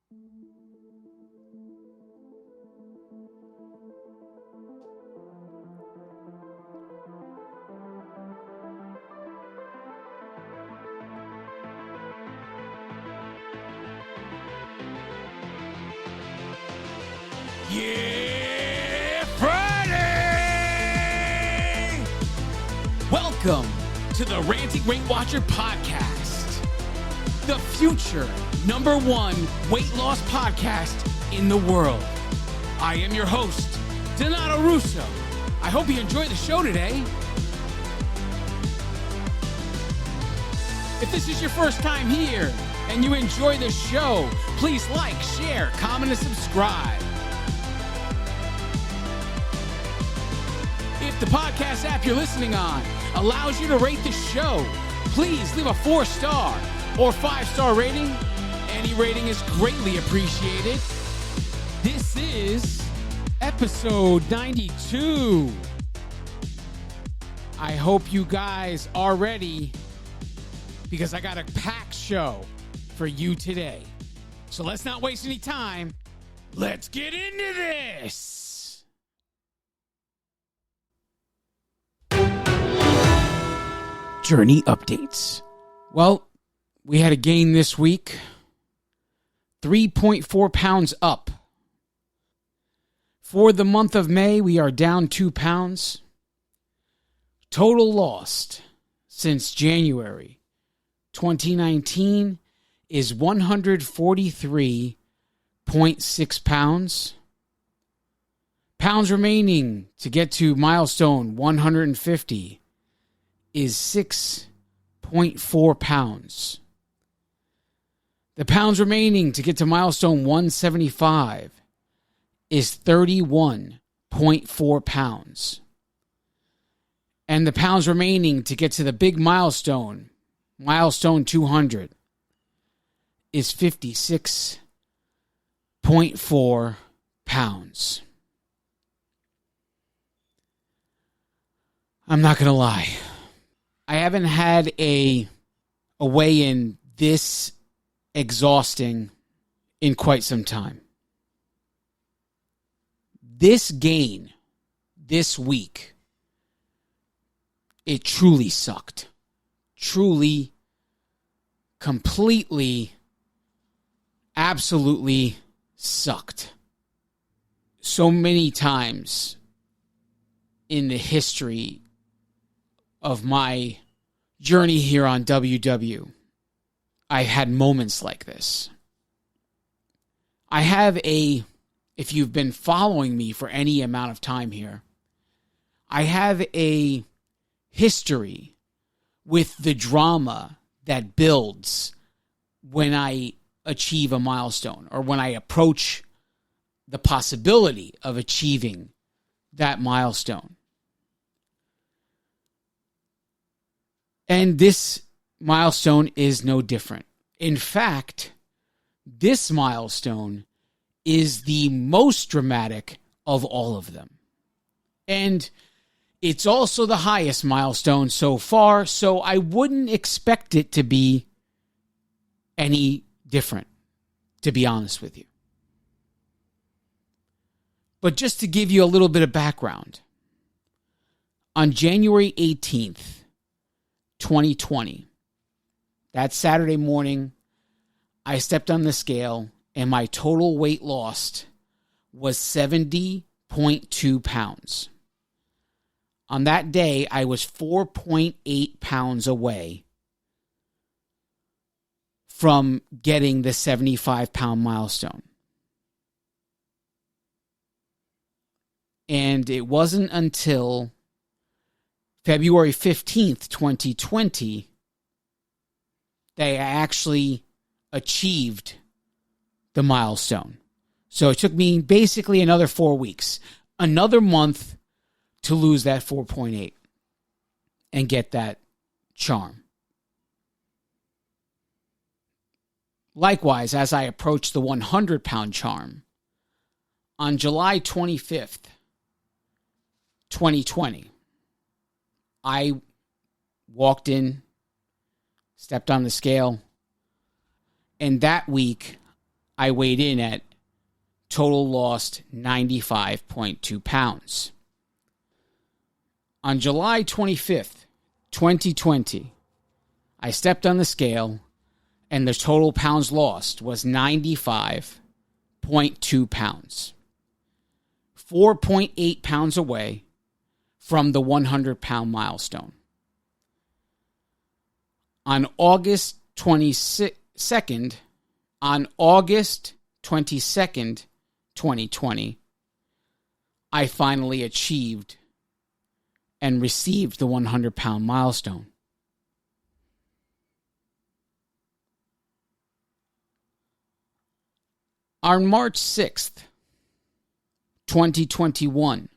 Yeah, Friday! Welcome to the Ranting Weight Watcher podcast, the future #1 weight loss podcast in the world. I am your host, Donato Russo. I hope you enjoy the show today. If this is your first time here and you enjoy the show, please like, share, comment, and subscribe. If the podcast app you're listening on allows you to rate the show, please leave a 4-star or 5-star rating. Any rating is greatly appreciated. This is episode 92. I hope you guys are ready because I got a packed show for you today. So let's not waste any time. Let's get into this. Journey updates. Well, we had a gain this week. 3.4 pounds up. For the month of May, we are down 2 pounds. Total lost since January 2019 is 143.6 pounds. Pounds remaining to get to milestone 150 is 6.4 pounds. The pounds remaining to get to milestone 175 is 31.4 pounds. And the pounds remaining to get to the big milestone 200, is 56.4 pounds. I'm not going to lie. I haven't had a weigh-in this exhausting in quite some time. This gain, this week, it truly sucked. Truly, completely, absolutely sucked. So many times in the history of my journey here on WW, I had moments like this. I have if you've been following me for any amount of time here, I have a history with the drama that builds when I achieve a milestone or when I approach the possibility of achieving that milestone. And this milestone is no different. In fact, this milestone is the most dramatic of all of them. And it's also the highest milestone so far, so I wouldn't expect it to be any different, to be honest with you. But just to give you a little bit of background, on January 18th, 2020, that Saturday morning, I stepped on the scale and my total weight lost was 70.2 pounds. On that day, I was 4.8 pounds away from getting the 75-pound milestone. And it wasn't until February 15th, 2020, that I actually achieved the milestone. So it took me basically another 4 weeks, another month to lose that 4.8 and get that charm. Likewise, as I approached the 100-pound charm, on July 25th, 2020, I walked in, stepped on the scale, and that week I weighed in at total lost 95.2 pounds. On July 25th, 2020, I stepped on the scale and the total pounds lost was 95.2 pounds. 4.8 pounds away from the 100-pound milestone. On August 22nd, 2020, I finally achieved and received the 100-pound milestone. On March 6th, 2021,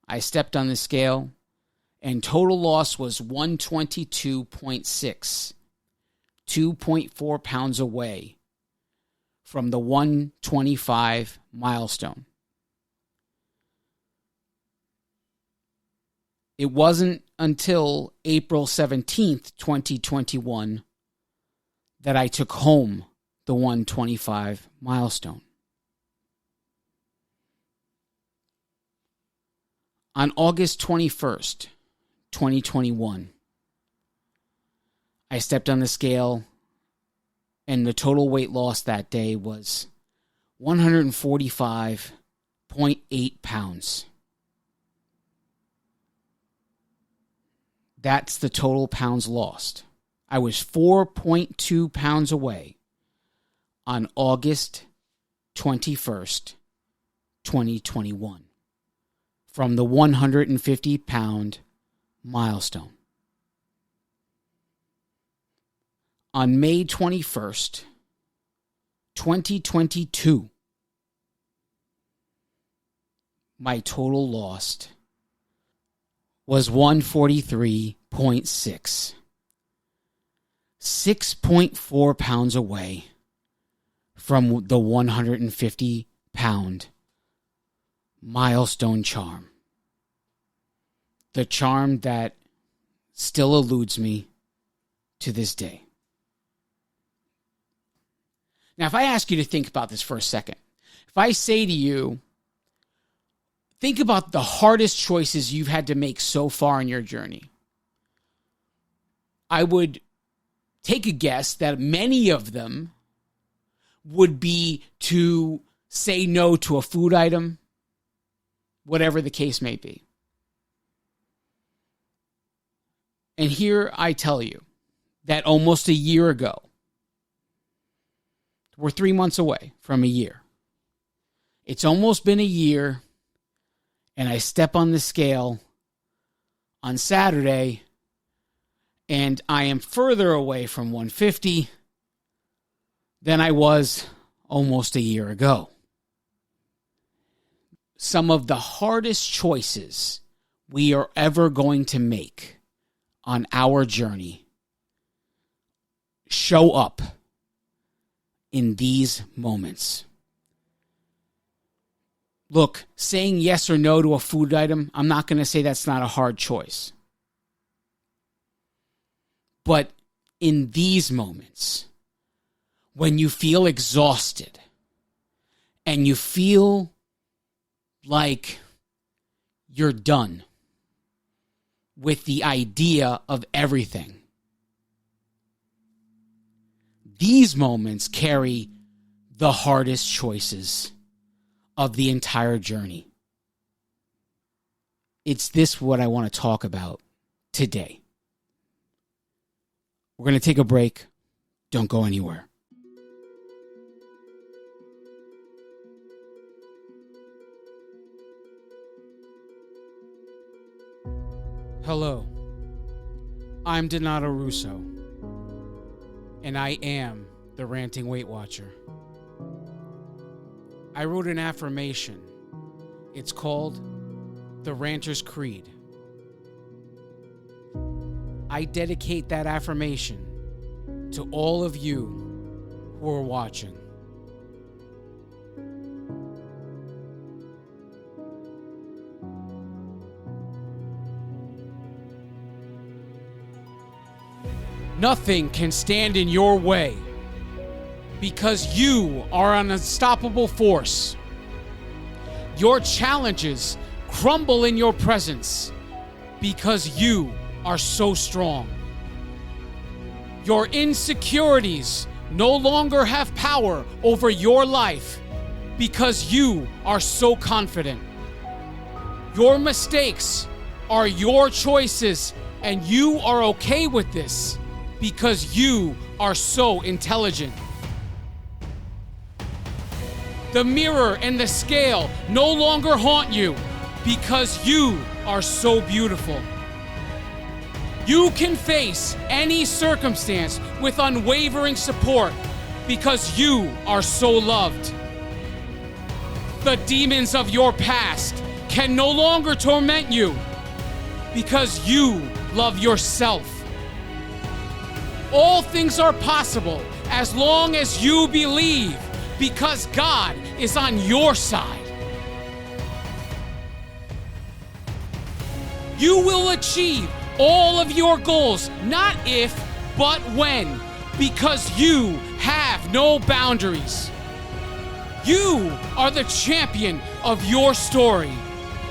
I stepped on the scale and total loss was 122.6, 2.4 pounds away from the 125 milestone. It wasn't until April 17th, 2021 that I took home the 125 milestone. On August 21st, 2021, I stepped on the scale and the total weight loss that day was 145.8 pounds. That's the total pounds lost. I was 4.2 pounds away on August 21st, 2021 from the 150-pound milestone. On May 21st, 2022, my total lost was 143.6, 6.4 pounds away from the 150-pound milestone charm. The charm that still eludes me to this day. Now, if I ask you to think about this for a second, if I say to you, think about the hardest choices you've had to make so far in your journey, I would take a guess that many of them would be to say no to a food item, whatever the case may be. And here I tell you that almost a year ago, we're 3 months away from a year. It's almost been a year, and I step on the scale on Saturday, and I am further away from 150 than I was almost a year ago. Some of the hardest choices we are ever going to make on our journey show up in these moments. Look, saying yes or no to a food item, I'm not going to say that's not a hard choice. But in these moments, when you feel exhausted and you feel like you're done with the idea of everything, these moments carry the hardest choices of the entire journey. It's this what I want to talk about today. We're going to take a break. Don't go anywhere. Hello, I'm Donato Russo, and I am the Ranting Weight Watcher. I wrote an affirmation. It's called the Ranter's Creed. I dedicate that affirmation to all of you who are watching. Nothing can stand in your way because you are an unstoppable force. Your challenges crumble in your presence because you are so strong. Your insecurities no longer have power over your life because you are so confident. Your mistakes are your choices, and you are okay with this because you are so intelligent. The mirror and the scale no longer haunt you because you are so beautiful. You can face any circumstance with unwavering support because you are so loved. The demons of your past can no longer torment you because you love yourself. All things are possible as long as you believe because God is on your side. You will achieve all of your goals, not if, but when, because you have no boundaries. You are the champion of your story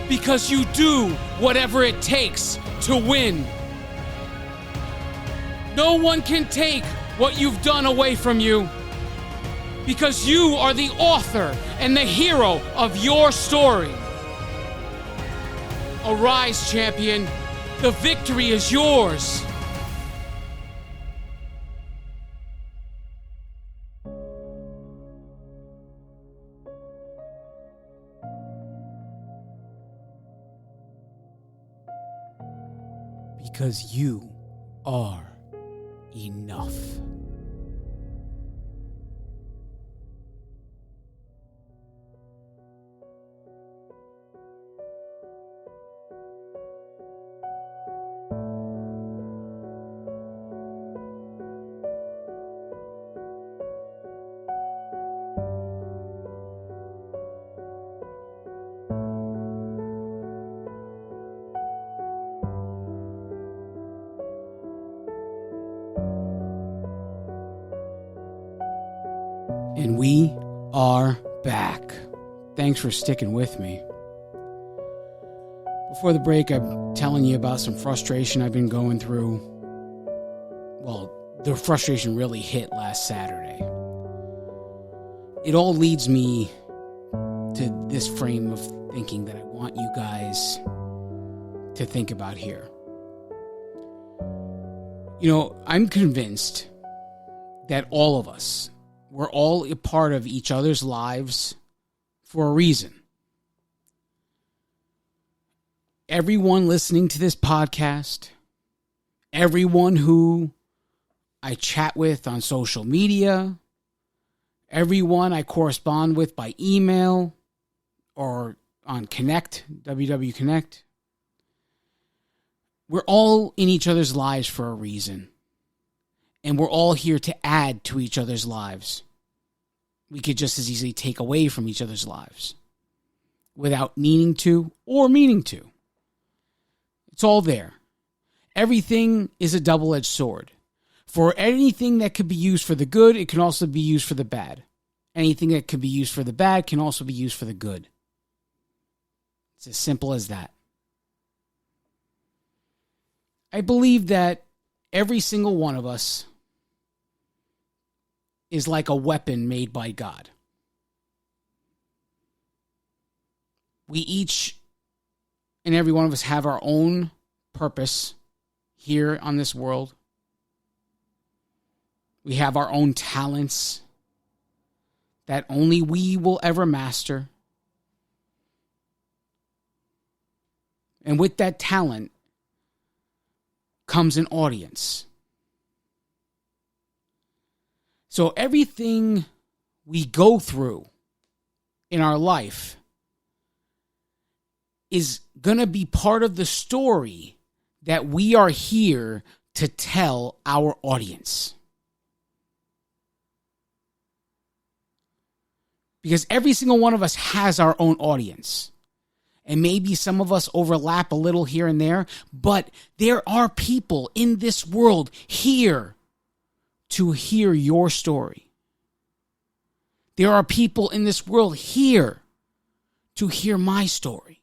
because you do whatever it takes to win. No one can take what you've done away from you because you are the author and the hero of your story. Arise, champion. The victory is yours. Because you are enough. And we are back. Thanks for sticking with me. Before the break, I'm telling you about some frustration I've been going through. Well, the frustration really hit last Saturday. It all leads me to this frame of thinking that I want you guys to think about here. You know, I'm convinced that all of us, we're all a part of each other's lives for a reason. Everyone listening to this podcast, everyone who I chat with on social media, everyone I correspond with by email or on Connect, WW Connect, we're all in each other's lives for a reason. And we're all here to add to each other's lives. We could just as easily take away from each other's lives without needing to or meaning to. It's all there. Everything is a double-edged sword. For anything that could be used for the good, it can also be used for the bad. Anything that could be used for the bad can also be used for the good. It's as simple as that. I believe that every single one of us is like a weapon made by God. We each and every one of us have our own purpose here on this world. We have our own talents that only we will ever master. And with that talent comes an audience. So everything we go through in our life is going to be part of the story that we are here to tell our audience. Because every single one of us has our own audience. And maybe some of us overlap a little here and there, but there are people in this world here to hear your story. There are people in this world here to hear my story.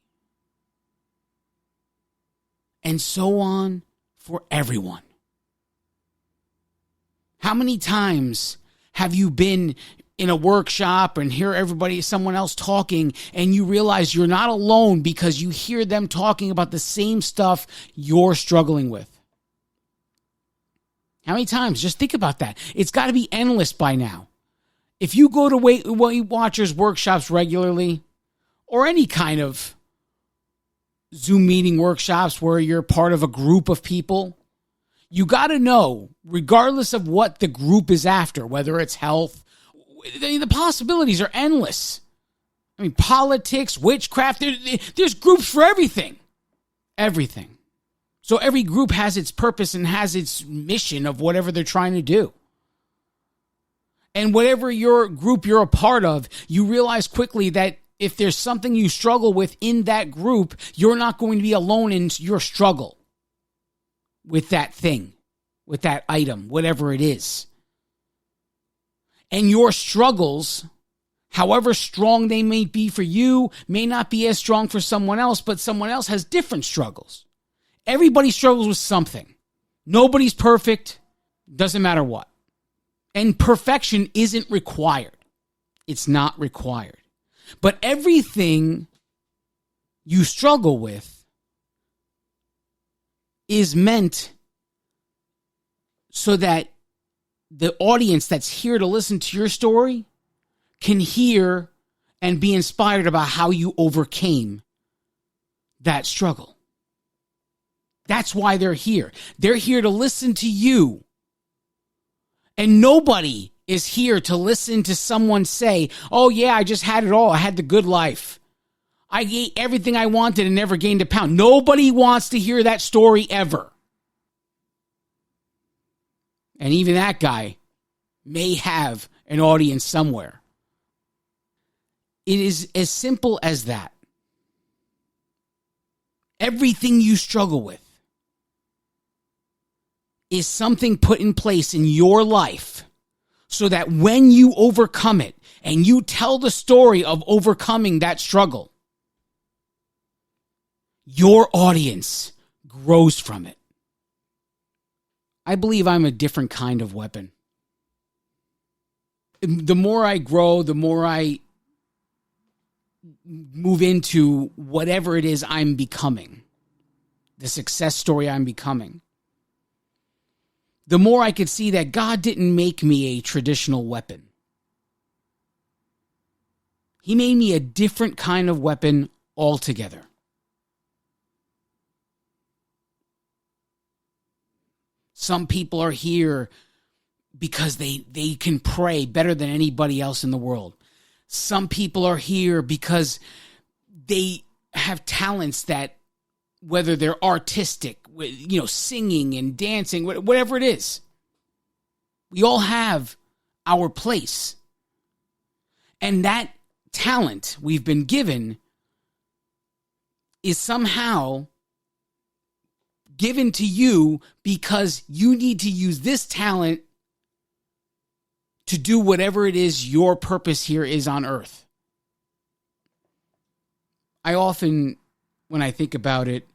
And so on for everyone. How many times have you been in a workshop and hear someone else talking, and you realize you're not alone because you hear them talking about the same stuff you're struggling with? How many times? Just think about that. It's got to be endless by now. If you go to Weight Watchers workshops regularly, or any kind of Zoom meeting workshops where you're part of a group of people, you got to know, regardless of what the group is after, whether it's health, the possibilities are endless. I mean, politics, witchcraft, there's groups for everything. Everything. So every group has its purpose and has its mission of whatever they're trying to do. And whatever your group you're a part of, you realize quickly that if there's something you struggle with in that group, you're not going to be alone in your struggle with that thing, with that item, whatever it is. And your struggles, however strong they may be for you, may not be as strong for someone else, but someone else has different struggles. Everybody struggles with something. Nobody's perfect. Doesn't matter what. And perfection isn't required. It's not required. But everything you struggle with is meant so that the audience that's here to listen to your story can hear and be inspired about how you overcame that struggle. That's why they're here. They're here to listen to you. And nobody is here to listen to someone say, oh yeah, I just had it all. I had the good life. I ate everything I wanted and never gained a pound. Nobody wants to hear that story ever. And even that guy may have an audience somewhere. It is as simple as that. Everything you struggle with is something put in place in your life so that when you overcome it and you tell the story of overcoming that struggle, your audience grows from it. I believe I'm a different kind of weapon. The more I grow, the more I move into whatever it is I'm becoming, the success story I'm becoming, the more I could see that God didn't make me a traditional weapon. He made me a different kind of weapon altogether. Some people are here because they can pray better than anybody else in the world. Some people are here because they have talents that, whether they're artistic, singing and dancing, whatever it is, we all have our place. And that talent we've been given is somehow given to you because you need to use this talent to do whatever it is your purpose here is on earth. I often, when I think about it,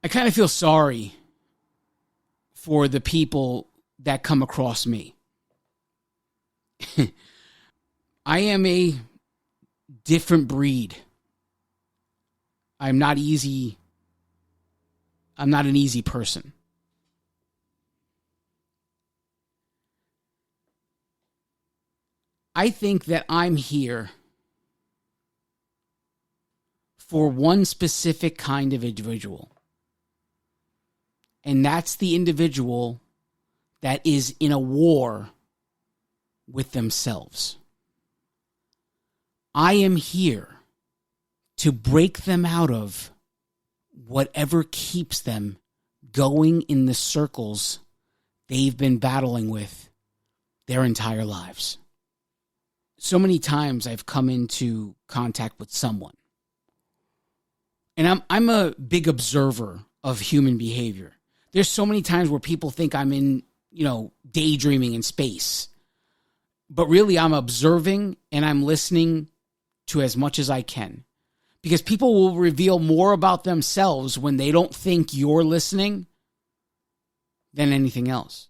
I kind of feel sorry for the people that come across me. I am a different breed. I'm not an easy person. I think that I'm here for one specific kind of individual. And that's the individual that is in a war with themselves. I am here to break them out of whatever keeps them going in the circles they've been battling with their entire lives. So many times I've come into contact with someone, and I'm a big observer of human behavior. There's so many times where people think I'm in, daydreaming in space. But really, I'm observing and I'm listening to as much as I can. Because people will reveal more about themselves when they don't think you're listening than anything else.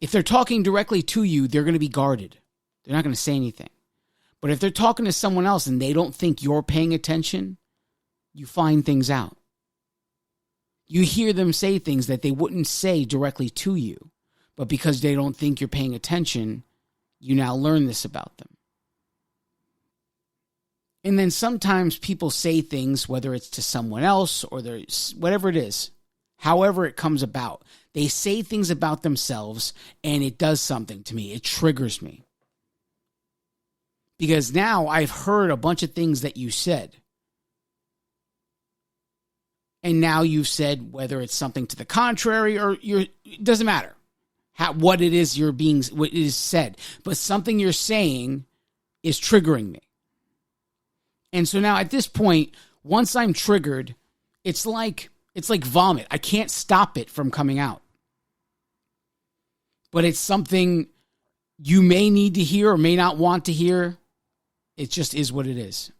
If they're talking directly to you, they're going to be guarded. They're not going to say anything. But if they're talking to someone else and they don't think you're paying attention, you find things out. You hear them say things that they wouldn't say directly to you. But because they don't think you're paying attention, you now learn this about them. And then sometimes people say things, whether it's to someone else or there's whatever it is, however it comes about. They say things about themselves and it does something to me. It triggers me. Because now I've heard a bunch of things that you said. And now you've said whether it's something to the contrary or it doesn't matter what it is what is said. But something you're saying is triggering me. And so now at this point, once I'm triggered, it's like vomit. I can't stop it from coming out. But it's something you may need to hear or may not want to hear. It just is what it is.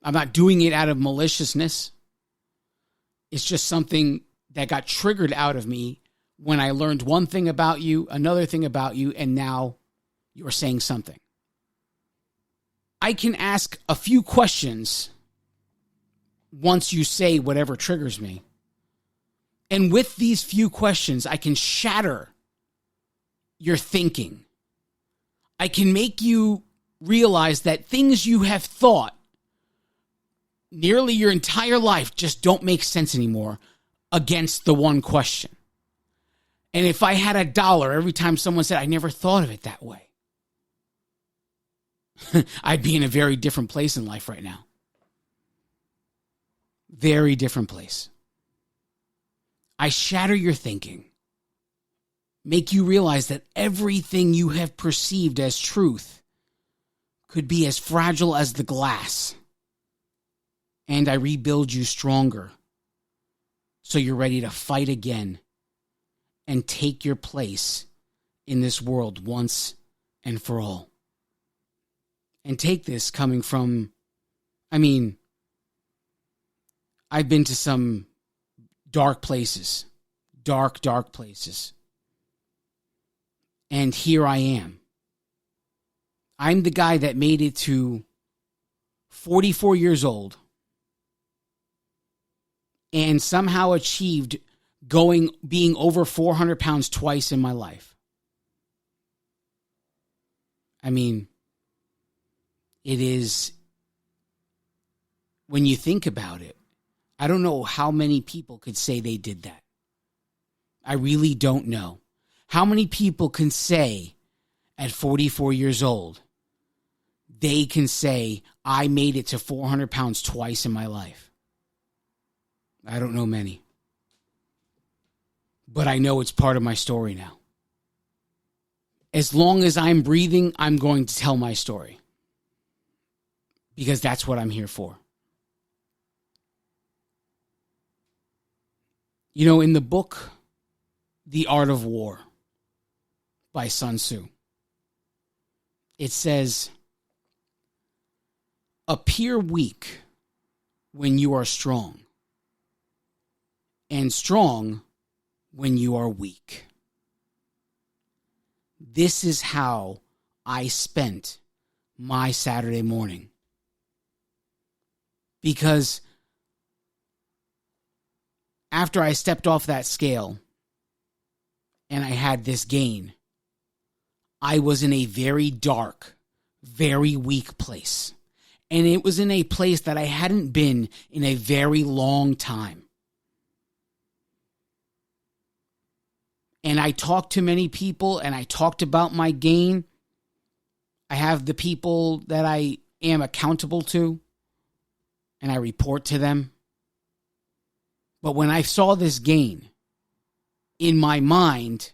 I'm not doing it out of maliciousness. It's just something that got triggered out of me when I learned one thing about you, another thing about you, and now you're saying something. I can ask a few questions once you say whatever triggers me. And with these few questions, I can shatter your thinking. I can make you realize that things you have thought nearly your entire life just don't make sense anymore against the one question. And if I had $1 every time someone said, I never thought of it that way, I'd be in a very different place in life right now. Very different place. I shatter your thinking. Make you realize that everything you have perceived as truth could be as fragile as the glass. And I rebuild you stronger so you're ready to fight again and take your place in this world once and for all. And take this coming from, I've been to some dark places, dark places. And here I am. I'm the guy that made it to 44 years old and somehow achieved being over 400 pounds twice in my life. It is, when you think about it, I don't know how many people could say they did that. I really don't know. How many people can say at 44 years old, they can say, I made it to 400 pounds twice in my life? I don't know many. But I know it's part of my story now. As long as I'm breathing, I'm going to tell my story. Because that's what I'm here for. In the book, The Art of War by Sun Tzu, it says, appear weak when you are strong, and strong when you are weak. This is how I spent my Saturday morning. Because after I stepped off that scale and I had this gain, I was in a very dark, very weak place. And it was in a place that I hadn't been in a very long time. And I talked to many people and I talked about my gain. I have the people that I am accountable to and I report to them. But when I saw this gain, in my mind,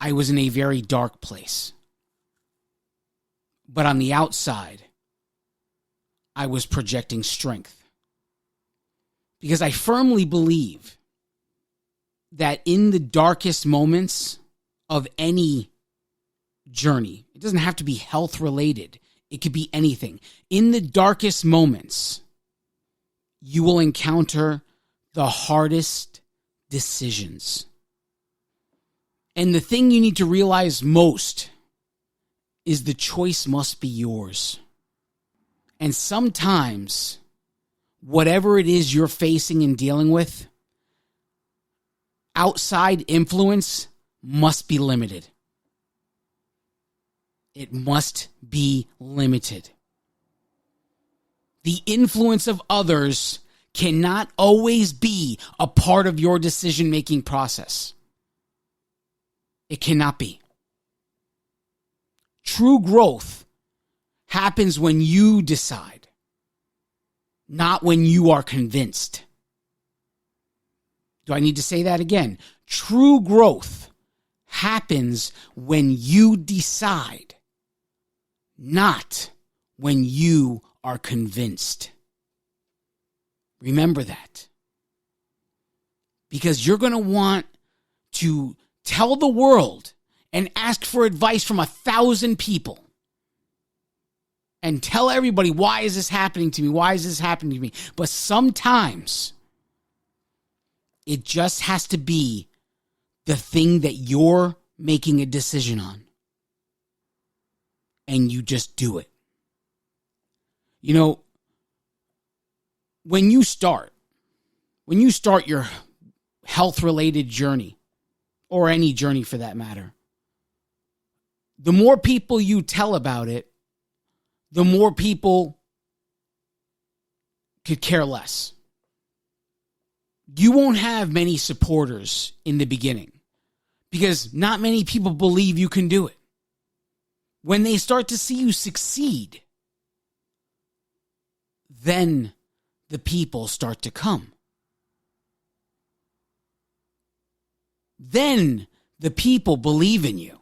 I was in a very dark place. But on the outside, I was projecting strength. Because I firmly believe that in the darkest moments of any journey. It doesn't have to be health related. It could be anything. In the darkest moments, you will encounter the hardest decisions. And the thing you need to realize most is the choice must be yours. And sometimes, whatever it is you're facing and dealing with, outside influence must be limited. It must be limited. The influence of others cannot always be a part of your decision-making process. It cannot be. True growth happens when you decide, not when you are convinced. Do I need to say that again? True growth happens when you decide, not when you are convinced. Remember that. Because you're going to want to tell the world and ask for advice from 1,000 people. And tell everybody, why is this happening to me? Why is this happening to me? But sometimes it just has to be the thing that you're making a decision on. And you just do it. You know, when you start your health-related journey, or any journey for that matter, the more people you tell about it, the more people could care less. You won't have many supporters in the beginning because not many people believe you can do it. When they start to see you succeed, then the people start to come. Then the people believe in you.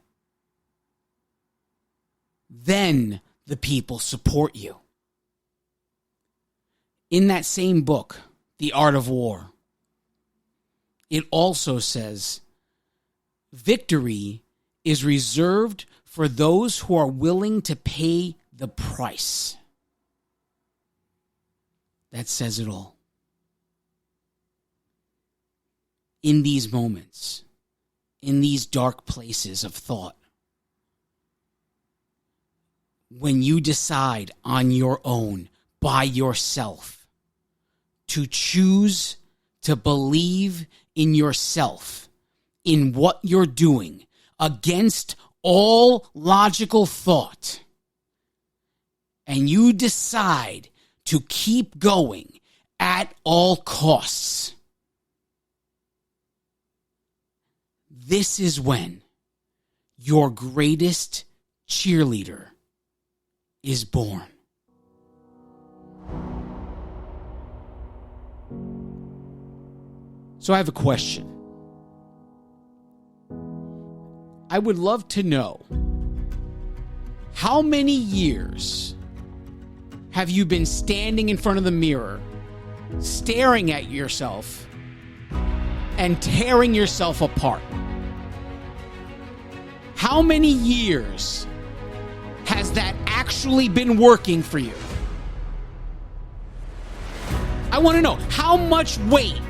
Then the people support you. In that same book, The Art of War, it also says, victory is reserved for those who are willing to pay the price. That says it all. In these moments, in these dark places of thought, when you decide on your own, by yourself, to choose to believe in yourself, in what you're doing, against all logical thought, and you decide to keep going at all costs, this is when your greatest cheerleader is born. So I have a question. I would love to know, how many years have you been standing in front of the mirror, staring at yourself, and tearing yourself apart? How many years has that actually been working for you? I want to know, how much weight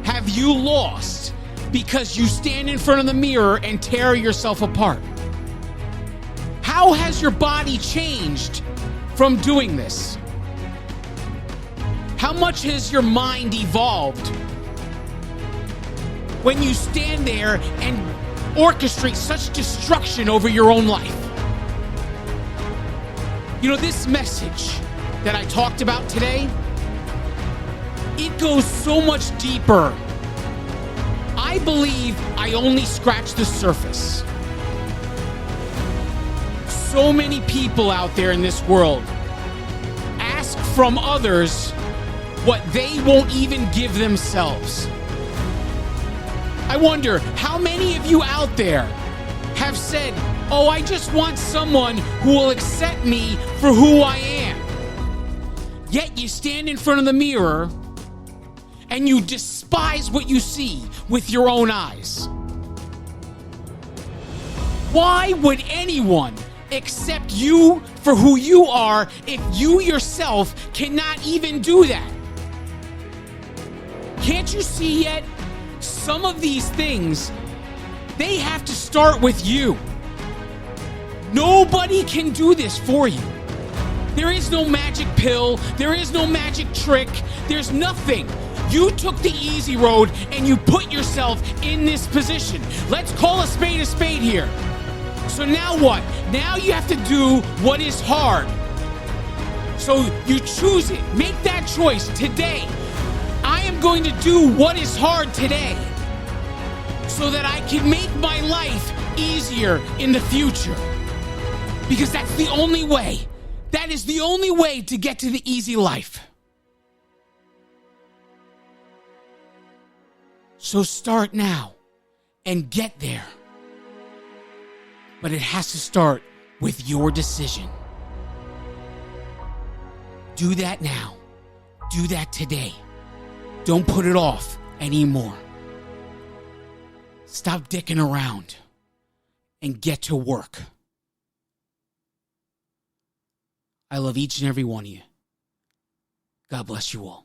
have you lost because you stand in front of the mirror and tear yourself apart? How has your body changed from doing this? How much has your mind evolved when you stand there and orchestrate such destruction over your own life? You know, this message that I talked about today, it goes so much deeper. I believe I only scratched the surface. So many people out there in this world ask from others what they won't even give themselves. I wonder, how many of you out there have said, oh, I just want someone who will accept me for who I am? Yet you stand in front of the mirror and you despise what you see with your own eyes. Why would anyone accept you for who you are if you yourself cannot even do that? Can't you see yet? Some of these things, they have to start with you. Nobody can do this for you. There is no magic pill. There is no magic trick. There's nothing. You took the easy road and you put yourself in this position. Let's call a spade here. So now what? Now you have to do what is hard. So you choose it. Make that choice today. I am going to do what is hard today so that I can make my life easier in the future. Because that's the only way. That is the only way to get to the easy life. So start now and get there. But it has to start with your decision. Do that now. Do that today. Don't put it off anymore. Stop dicking around and get to work. I love each and every one of you. God bless you all.